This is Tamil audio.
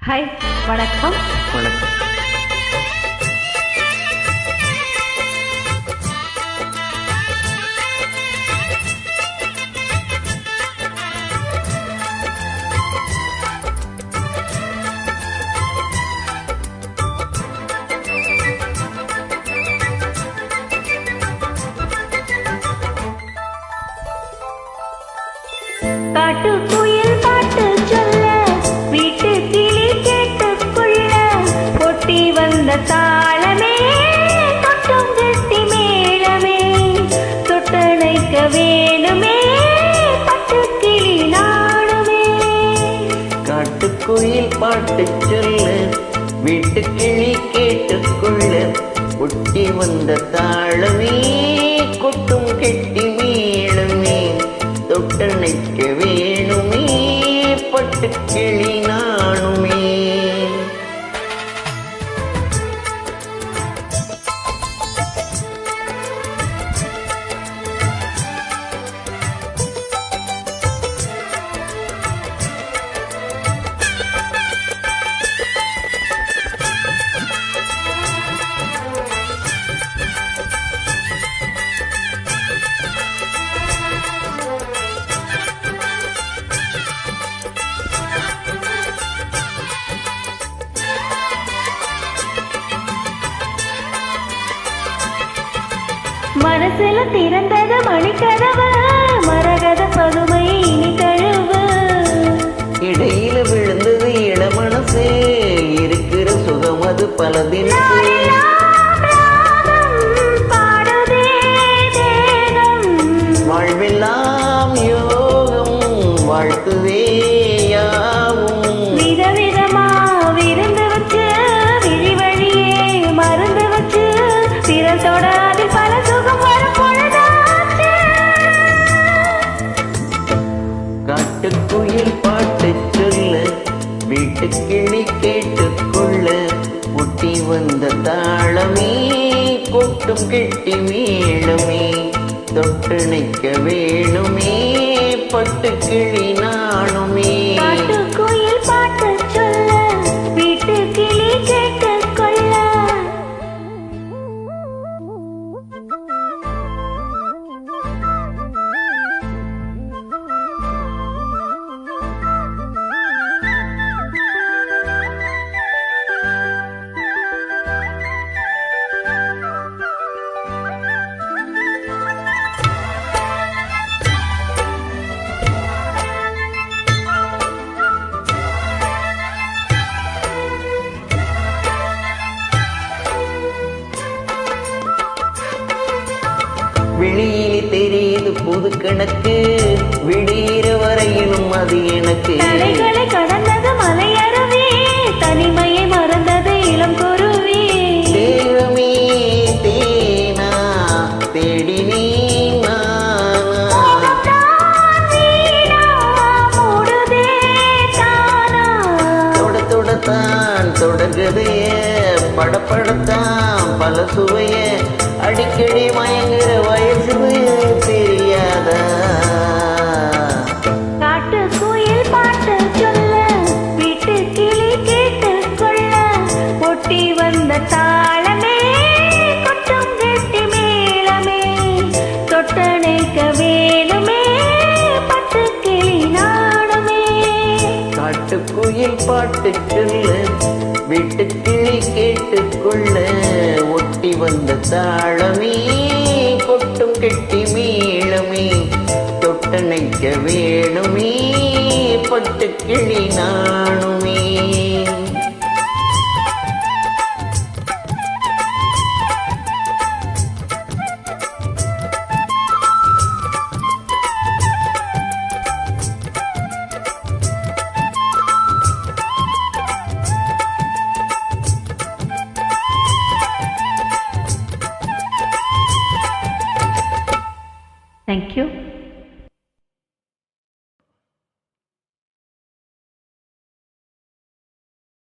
ஹாய், வணக்கம். வணக்கம். காட்டுக்குயில் பாட்டு சொல்ல, வீட்டு கிளி கேட்டுக்குள்ள, பொட்டி வந்த தாளமே, தொட்டும் கெட்டி மேளமே, தொட்டணைக்க வேணுமே, பட்டு கிளி நாடுமே. காட்டுக்குயில் பாட்டு சொல்ல, வீட்டு கிளி கேட்டுக்குள்ள, பொட்டி வந்த தாளமே, கொட்டும் கெட்டி மேளமே, தொட்டணைக்க வேணுமே, பட்டு கிளி நாணுமே. மனசுல திறந்தது மணிக்கதவு, மரகத பதுமை இனி தழுவு. இடையில விழுந்தது இளமனசு, இருக்கிற சுகம் அது பல தினசு. வாழ்வெல்லாம் யோகம் வாழ்த்துவே யாவும். விதவிதமா விருந்து வச்சு, விழி வழியே மருந்து வச்சு, திறத்தோட அதில் பல சுகம் வரும் பொழுதாச்சு. காட்டுக்குயில் பாட்டு சொல்ல, வீட்டு கிளி கேட்டுக்கொள்ள, முட்டி வந்த தாளமே, கொட்டும் கெட்டி மேளமே, தொட்டணைக்க வேணுமே, பட்டு கிளி நாணுமே. காட்டுக்குயில் பாட்டு சொல்ல, வீட்டு கிளி கேட்டுக்கொள்ள. வெளியில் தெரியுது புது கணக்கு, விடிகிற வரையிலும் அது எனக்கு. தலைகளை கடந்தது மலையருவி, தனிமையை மறந்தது இளம் குருவி. தேவமே தேனா தேடி நீ தொடத்தான் தொடங்குதே, படப்படத்தான் பல சுவைய, அடிக்கடி மயங்குற வயசு தெரியாதா. காட்டுக்குயில் பாட்டு சொல்ல, வீட்டு கிளி கேட்டுக்கொள்ள, பொட்டி வந்த தாளமே, கொட்டும் கெட்டி மேளமே, தொட்டணைக்க வேணுமே, பட்டு கிளி நாடுமே. காட்டுக்குயில் பாட்டு சொல்ல, வீட்டு கிளி கேட்டுக்கொள்ள, ஒட்டி வந்த தாளமே, கொட்டும் கெட்டி மேளமே, தொட்டணைக்க வேணுமே, பட்டு கிளி நாணுமே. Thank you.